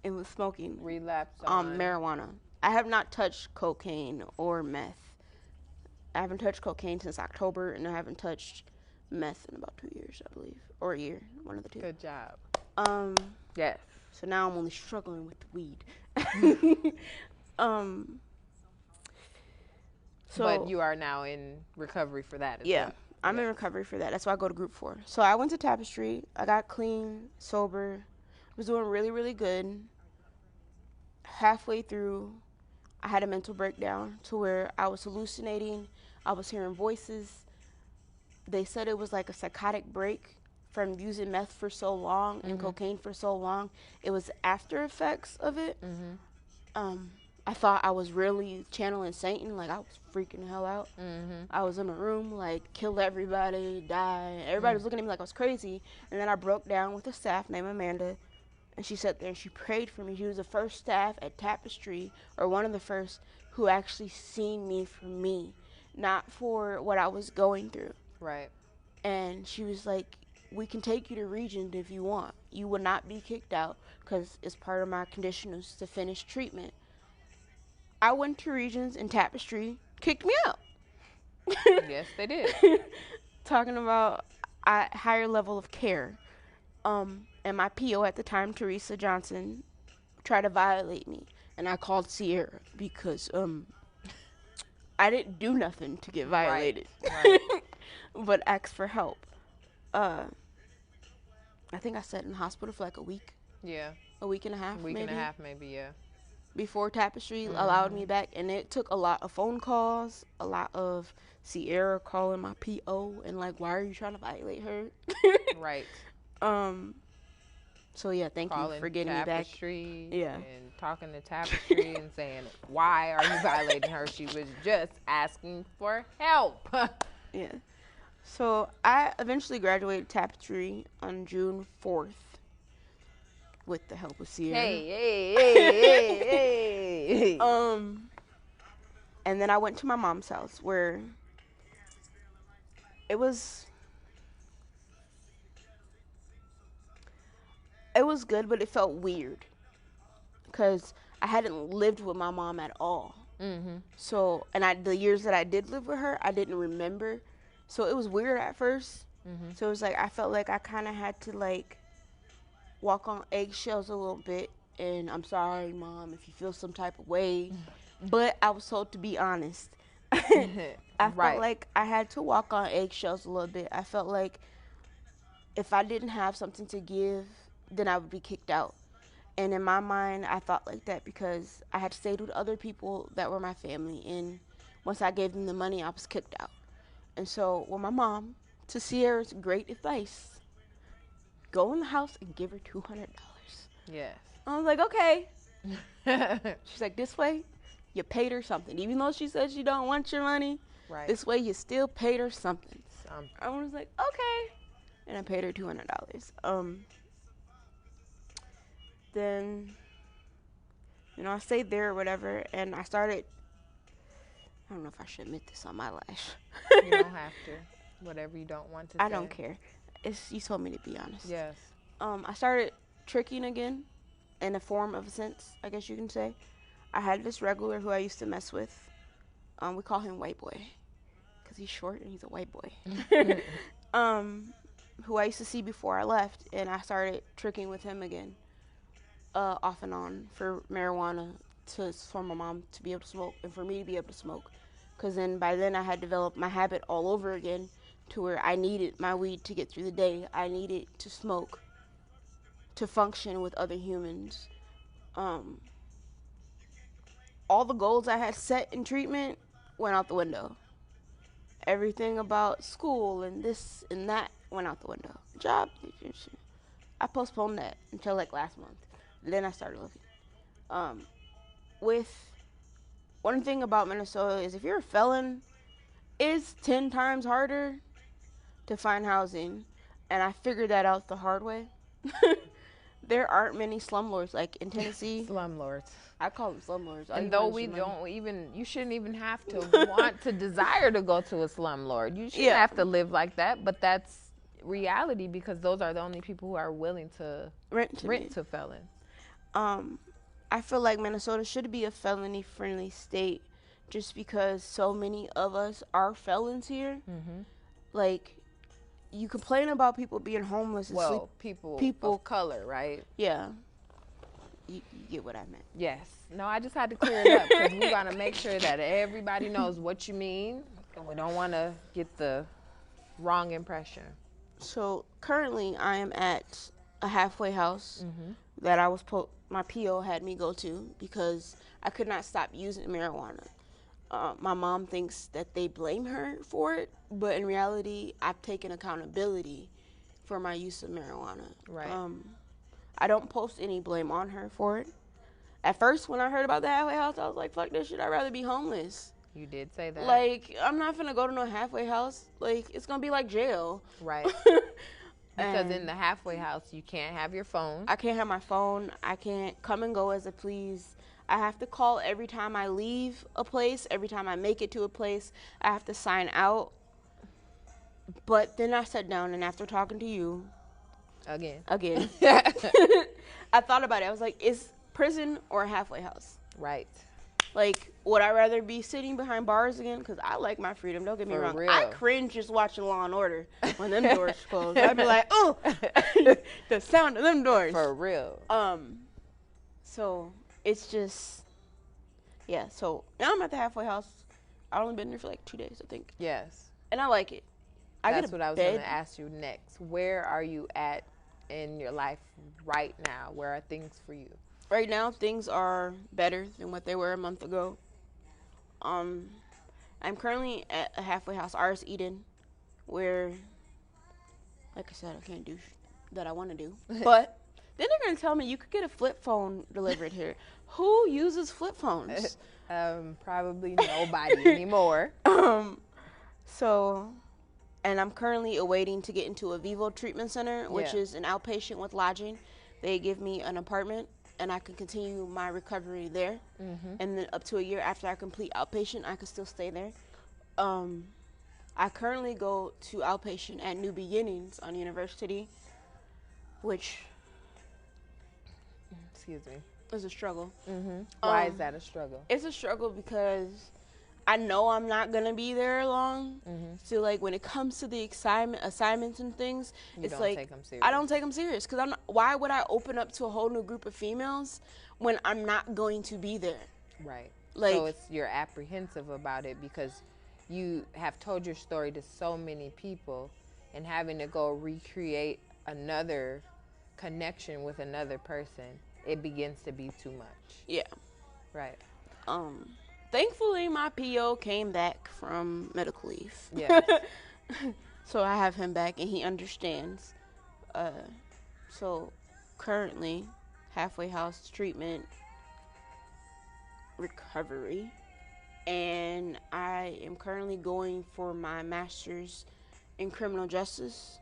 S2: and was smoking.
S1: Relapsed
S2: on marijuana. I have not touched cocaine or meth. I haven't touched cocaine since October, and I haven't touched meth in about 2 years, I believe, or a year, one of the two.
S1: Good job.
S2: Yes. So now I'm only struggling with the weed.
S1: But you are now in recovery for that as well.
S2: I'm in recovery for that. That's why I go to group 4. So I went to Tapestry. I got clean, sober. Was doing really, really good. Halfway through, I had a mental breakdown to where I was hallucinating. I was hearing voices. They said it was like a psychotic break from using meth for so long and cocaine for so long. It was after effects of it. I thought I was really channeling Satan. Like, I was freaking the hell out. I was in a room, like, kill everybody, die. Everybody was looking at me like I was crazy. And then I broke down with a staff named Amanda. And she sat there and she prayed for me. She was the first staff at Tapestry, or one of the first, who actually seen me for me, not for what I was going through.
S1: Right.
S2: And she was like, we can take you to Regent if you want. You will not be kicked out because it's part of my conditionals to finish treatment. I went to Regents and Tapestry kicked me out.
S1: Yes, they did.
S2: Talking about a higher level of care. And my PO at the time, Teresa Johnson, tried to violate me. And I called Sierra because I didn't do nothing to get violated. Right. But asked for help. I think I sat in the hospital for like a week.
S1: Yeah.
S2: A week and a half,
S1: and a half, maybe, yeah.
S2: Before Tapestry allowed me back, and it took a lot of phone calls, a lot of Sierra calling my PO and like, why are you trying to violate her?
S1: Right.
S2: So yeah, thank you
S1: Calling
S2: for getting me back.
S1: Tapestry
S2: Yeah.
S1: and talking to Tapestry and saying, why are you violating her? She was just asking for help.
S2: Yeah. So I eventually graduated Tapestry on June 4th with the help of Sierra.
S1: Hey.
S2: And then I went to my mom's house where it was good, but it felt weird because I hadn't lived with my mom at all.
S1: Mm-hmm.
S2: So, and the years that I did live with her, I didn't remember. So it was weird at first.
S1: Mm-hmm.
S2: So it was like I felt like I kind of had to like walk on eggshells a little bit. And I'm sorry, Mom, if you feel some type of way. But I was told to be honest. I felt like I had to walk on eggshells a little bit. I felt like if I didn't have something to give, then I would be kicked out. And in my mind, I thought like that because I had stayed with other people that were my family. And once I gave them the money, I was kicked out. And so, with my mom, to Sierra's great advice, go in the house and give her $200.
S1: Yes.
S2: I was like, okay. She's like, this way, you paid her something. Even though she said she don't want your money,
S1: Right.
S2: this way you still paid her something. I was like, okay. And I paid her $200. Then, I stayed there or whatever, and I started, I don't know if I should admit this on my lash.
S1: You don't have to. Whatever you don't want to say.
S2: I don't care. You told me to be honest.
S1: Yes.
S2: I started tricking again, in a form of a sense, I guess you can say. I had this regular who I used to mess with. We call him White Boy, because he's short and he's a white boy. Who I used to see before I left, and I started tricking with him again, off and on, for marijuana, for my mom to be able to smoke, and for me to be able to smoke. Because by then I had developed my habit all over again, to where I needed my weed to get through the day. I needed to smoke to function with other humans. All the goals I had set in treatment went out the window. Everything about school and this and that went out the window. Job, I postponed that until like last month. Then I started looking. With one thing about Minnesota is if you're a felon, it's 10 times harder to find housing. And I figured that out the hard way. There aren't many slumlords like in Tennessee.
S1: Slumlords.
S2: I call them slumlords.
S1: And though we don't even, you shouldn't even have to want to desire to go to a slumlord. You shouldn't have to live like that, but that's reality because those are the only people who are willing to rent to felons.
S2: I feel like Minnesota should be a felony-friendly state just because so many of us are felons here. Mm-hmm. Like, you complain about people being homeless.
S1: Well, people of color, right?
S2: Yeah. You get what I meant.
S1: Yes. No, I just had to clear it up because we want to make sure that everybody knows what you mean, and we don't want to get the wrong impression.
S2: So currently, I am at a halfway house that I was my PO had me go to because I could not stop using marijuana. My mom thinks that they blame her for it, but in reality, I've taken accountability for my use of marijuana.
S1: Right.
S2: I don't post any blame on her for it. At first, when I heard about the halfway house, I was like, fuck this shit, I'd rather be homeless.
S1: You did say that.
S2: Like, I'm not finna go to no halfway house. Like, it's gonna be like jail.
S1: Right. Because in the halfway house, you can't have your phone.
S2: I can't have my phone. I can't come and go as I please. I have to call every time I leave a place, every time I make it to a place. I have to sign out. But then I sat down, and after talking to you, Again. I thought about it. I was like, is prison or a halfway house?
S1: Right.
S2: Like, would I rather be sitting behind bars again? Because I like my freedom. Don't get me wrong.
S1: Real.
S2: I cringe just watching Law and Order when them doors close. I'd be like, oh, the sound of them doors.
S1: For real.
S2: So it's just, yeah. So now I'm at the halfway house. I've only been there for like 2 days, I think.
S1: Yes.
S2: And I like it.
S1: That's what I was going to ask you next. Where are you at in your life right now? Where are things for you?
S2: Right now, things are better than what they were a month ago. I'm currently at a halfway house, Ars Eden, where, like I said, I can't do that I want to do. But Then they're going to tell me you could get a flip phone delivered here. Who uses flip phones?
S1: Probably nobody anymore.
S2: So, and I'm currently awaiting to get into a Vivo treatment center, which is an outpatient with lodging. They give me an apartment, and I can continue my recovery there. And then up to a year after I complete outpatient, I can still stay there. I currently go to outpatient at New Beginnings on University, which
S1: Excuse me.
S2: is a struggle.
S1: Why is that a struggle?
S2: It's a struggle because I know I'm not gonna be there long. So like when it comes to the assignments and things, it's like I don't take them serious because why would I open up to a whole new group of females when I'm not going to be there?
S1: Right.
S2: Like,
S1: so you're apprehensive about it because you have told your story to so many people, and having to go recreate another connection with another person, it begins to be too much.
S2: Yeah.
S1: Right.
S2: Thankfully, my PO came back from medical leave.
S1: Yeah.
S2: So I have him back, and he understands. So currently, halfway house treatment, recovery, and I am currently going for my master's in criminal justice,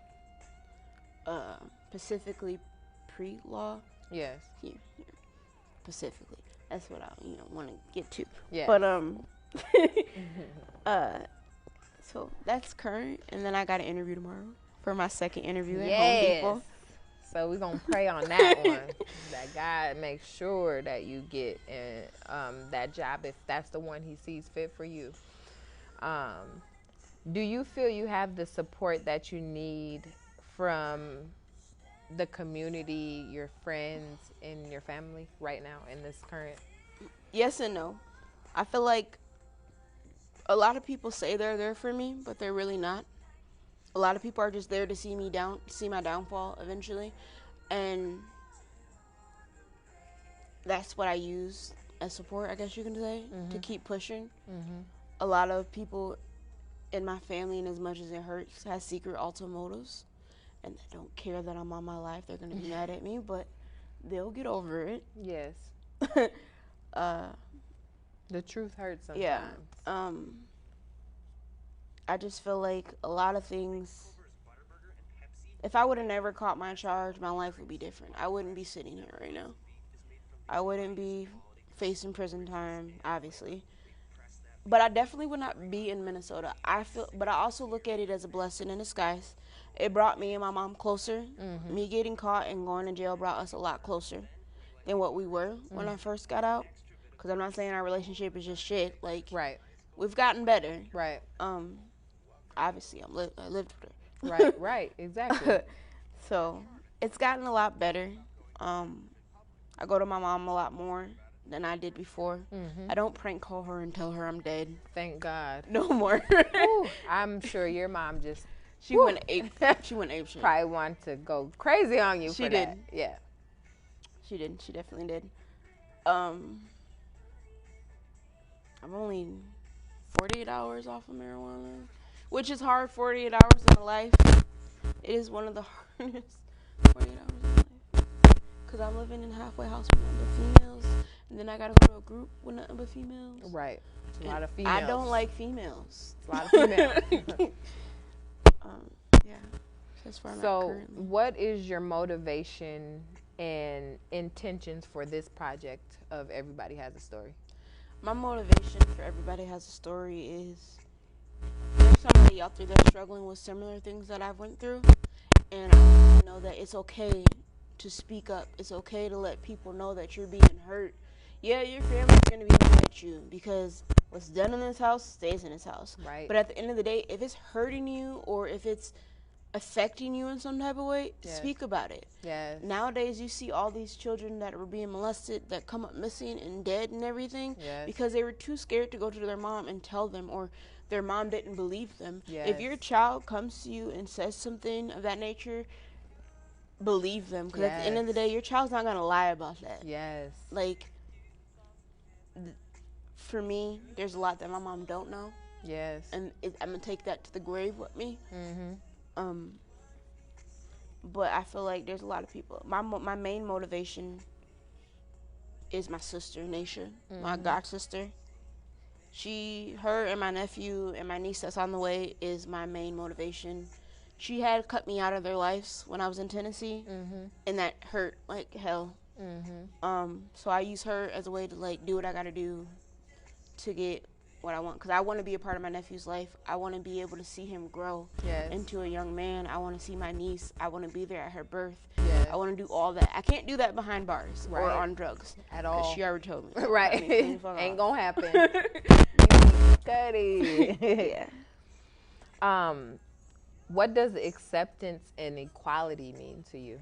S2: specifically pre-law.
S1: Yes.
S2: Here, specifically. That's what I want to get to.
S1: Yeah.
S2: But so that's current, and then I got an interview tomorrow for my second interview at Home Depot.
S1: So we're gonna pray on that one. That God makes sure that you get that job if that's the one He sees fit for you. Do you feel you have the support that you need from the community, your friends, and your family right now in this current?
S2: Yes and no. I feel like a lot of people say they're there for me, but they're really not. A lot of people are just there to see me down, see my downfall eventually, and that's what I use as support, I guess you can say, to keep pushing. A lot of people in my family, and as much as it hurts, has secret ulterior motives, and they don't care that I'm on my life. They're gonna be mad at me, but they'll get over it.
S1: Yes. The truth hurts sometimes.
S2: Yeah. I just feel like a lot of things, if I would have never caught my charge, my life would be different. I wouldn't be sitting here right now. I wouldn't be facing prison time, obviously. But I definitely would not be in Minnesota. But I also look at it as a blessing in disguise. It brought me and my mom closer. Me getting caught and going to jail brought us a lot closer than what we were when I first got out. Because I'm not saying our relationship is just shit. Like,
S1: right.
S2: We've gotten better.
S1: Right.
S2: Obviously, I lived with her.
S1: Right, exactly.
S2: So, it's gotten a lot better. I go to my mom a lot more than I did before. I don't prank call her and tell her I'm dead.
S1: Thank God.
S2: No more.
S1: I'm sure your mom just...
S2: She went ape shit.
S1: Probably wanted to go crazy on you for that. Yeah.
S2: She did. She definitely did. I'm only 48 hours off of marijuana, which is hard. 48 hours in my life. It is one of the hardest 48 hours in my life. Because I'm living in a halfway house with nothing but females, and then I gotta go to a group with nothing but females.
S1: Right. It's a lot of females.
S2: I don't like females.
S1: It's a lot of females.
S2: Yeah. That's where I'm at
S1: So,
S2: currently.
S1: what is your motivation and intentions for this project of Everybody Has a Story?
S2: My motivation for Everybody Has a Story is there's somebody out there that's struggling with similar things that I've went through, and I know that it's okay to speak up. It's okay to let people know that you're being hurt. Yeah, your family's going to be mad at you because what's done in this house stays in this house.
S1: Right.
S2: But at the end of the day, if it's hurting you or if it's affecting you in some type of way, speak about it.
S1: Yes.
S2: Nowadays, you see all these children that were being molested that come up missing and dead and everything because they were too scared to go to their mom and tell them, or their mom didn't believe them.
S1: Yes.
S2: If your child comes to you and says something of that nature, believe them, because at the end of the day, your child's not going to lie about that.
S1: Yes.
S2: Like, for me, there's a lot that my mom don't know.
S1: Yes.
S2: And I'm going to take that to the grave with me. But I feel like there's a lot of people. My main motivation is my sister, Naisha, my god sister. Her and my nephew and my niece that's on the way is my main motivation. She had cut me out of their lives when I was in Tennessee, and that hurt like hell. So I use her as a way to like do what I gotta do to get what I want, because I want to be a part of my nephew's life. I want to be able to see him grow into a young man. I want to see my niece. I want to be there at her birth. I want to do all that. I can't do that behind bars or on drugs
S1: at all.
S2: Because she already told me.
S1: Right. Ain't gonna happen. Study.
S2: Yeah.
S1: What does acceptance and equality mean to you?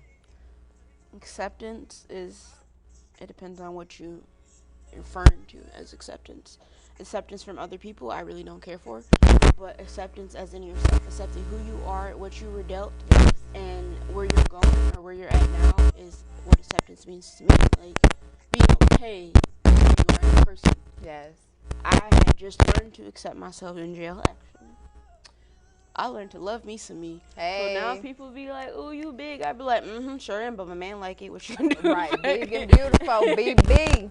S2: Acceptance it depends on what you referring to as acceptance. Acceptance from other people, I really don't care for. But acceptance as in yourself, accepting who you are, what you were dealt, and where you're going or where you're at now is what acceptance means to me. Like, being okay with who you are as a person.
S1: Yes.
S2: I had just learned to accept myself in jail, actually. I learned to love me some me.
S1: Hey.
S2: So now people be like, "Oh, you big." I'd be like, sure am, but my man like it. What you gonna do?
S1: Right, big and beautiful, BB.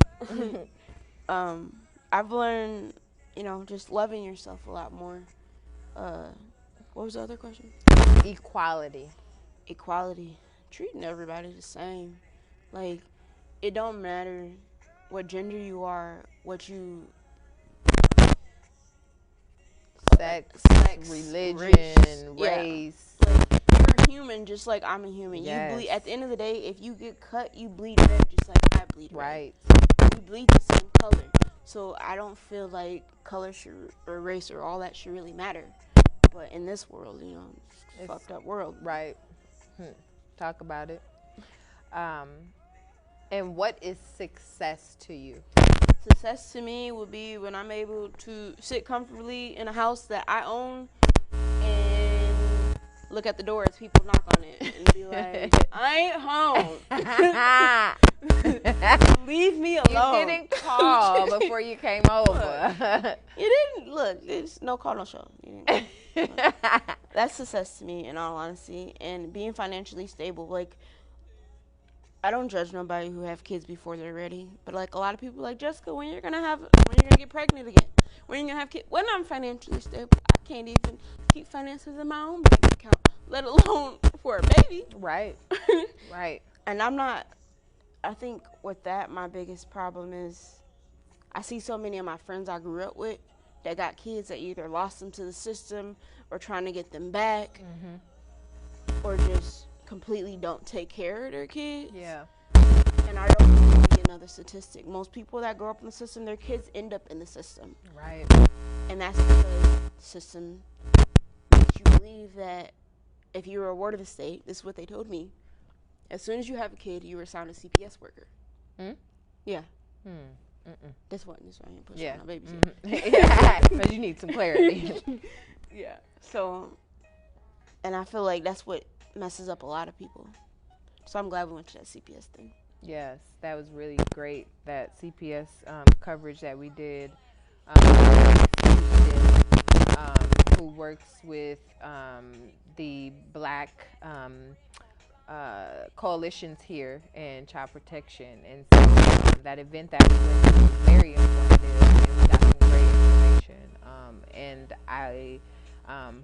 S2: I've learned, just loving yourself a lot more. What was the other question?
S1: Equality.
S2: Equality. Treating everybody the same. Like, it don't matter what gender you are, what you...
S1: Sex, religion, race.
S2: Yeah. Like, you're a human just like I'm a human.
S1: Yes.
S2: You bleed. At the end of the day, if you get cut, you bleed red just like I bleed red.
S1: Right.
S2: We bleed the same color. So I don't feel like color or race or all that should really matter. But in this world, it's a fucked up world.
S1: Right. Talk about it. And what is success to you?
S2: Success to me would be when I'm able to sit comfortably in a house that I own and look at the door as people knock on it and be like, I ain't home. Leave me alone.
S1: You didn't call before you came over.
S2: You didn't. Look, it's no call, no show. You didn't. That's success to me, in all honesty. And being financially stable, like, I don't judge nobody who have kids before they're ready. But, like, a lot of people like, Jessica, when you're gonna get pregnant again? When you're gonna have kids? When I'm financially stable, I can't even keep finances in my own bank account, let alone for a baby.
S1: Right. Right.
S2: And I think with that, my biggest problem is I see so many of my friends I grew up with that got kids that either lost them to the system or trying to get them back, or just completely don't take care of their kids.
S1: Yeah.
S2: And I don't want to be another statistic. Most people that grow up in the system, their kids end up in the system.
S1: Right.
S2: And that's because the system makes you believe that if you were a ward of the state, this is what they told me, as soon as you have a kid, you were assigned a CPS worker. Yeah. This one I ain't pushing on my babies yet.
S1: Because you need some clarity.
S2: Yeah. So, and I feel like that's what messes up a lot of people. So I'm glad we went to that CPS thing.
S1: Yes, that was really great. That CPS coverage that we did. Who works with the Black coalitions here in child protection, and so that event that we went to was very informative, and we got some great information. And I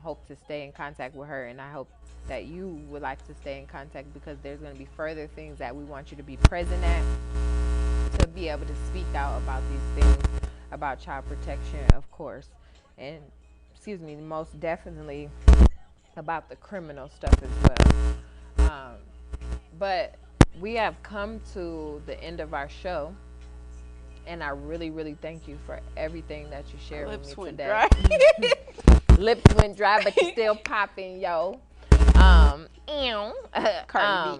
S1: hope to stay in contact with her, and I hope that you would like to stay in contact, because there's going to be further things that we want you to be present at, to be able to speak out about these things, about child protection, of course, and most definitely about the criminal stuff as well. But we have come to the end of our show, and I really, really thank you for everything that you shared with me today. Lips went dry, but you're still popping, yo.
S2: Cardi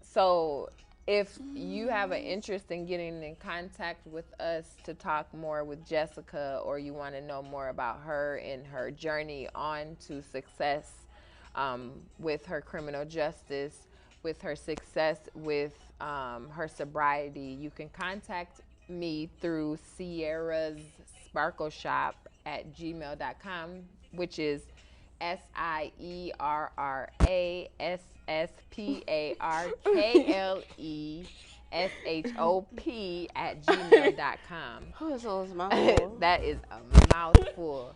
S1: So if you have an interest in getting in contact with us to talk more with Jessica, or you want to know more about her and her journey on to success with her criminal justice, with her success with her sobriety, you can contact me through Sierra's Sparkle Shop at gmail.com, which is SIERRASPARKLESHOP@gmail.com.
S2: Oh, so it's mouthful.
S1: That is a mouthful.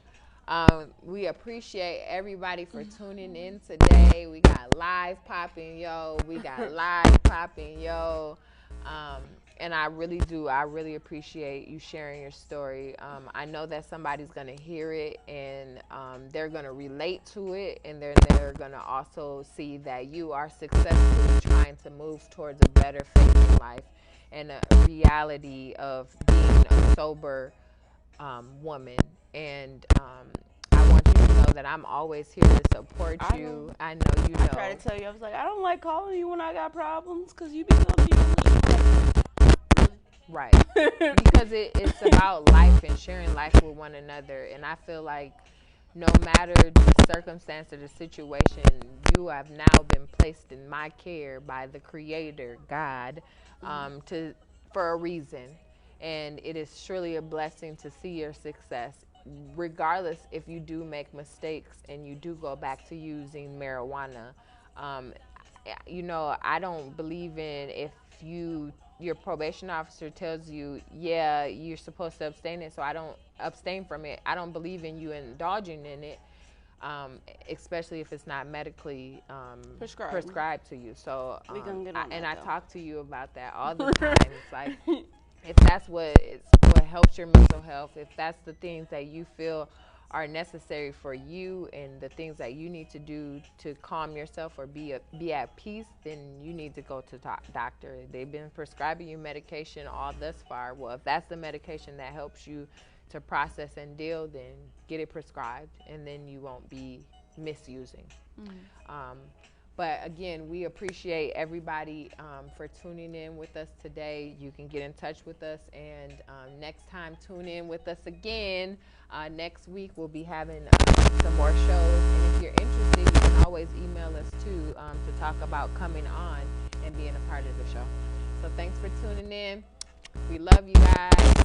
S1: We appreciate everybody for tuning in today. We got live popping, yo. And I really appreciate you sharing your story. I know that somebody's going to hear it, and they're going to relate to it, and they're going to also see that you are successfully trying to move towards a better fate in life and a reality of being a sober woman. And I want you to know that I'm always here to support you. I know you know.
S2: I try to tell you, I was like, I don't like calling you when I got problems because you be telling me.
S1: Right. Because it's about life and sharing life with one another. And I feel like no matter the circumstance or the situation, you have now been placed in my care by the Creator, God, for a reason. And it is surely a blessing to see your success, regardless if you do make mistakes and you do go back to using marijuana. I don't believe in if your probation officer tells you, yeah, you're supposed to abstain it, so I don't abstain from it. I don't believe in you indulging in it, especially if it's not medically prescribed to you. So, I talk to you about that all the time. It's like, if that's what helps your mental health, if that's the things that you feel are necessary for you and the things that you need to do to calm yourself or be at peace, then you need to go to doctor. They've been prescribing you medication all thus far. Well, if that's the medication that helps you to process and deal, then get it prescribed, and then you won't be misusing. But again, we appreciate everybody for tuning in with us today. You can get in touch with us, and next time, tune in with us again. Next week, we'll be having some more shows. And if you're interested, you can always email us too to talk about coming on and being a part of the show. So thanks for tuning in. We love you guys.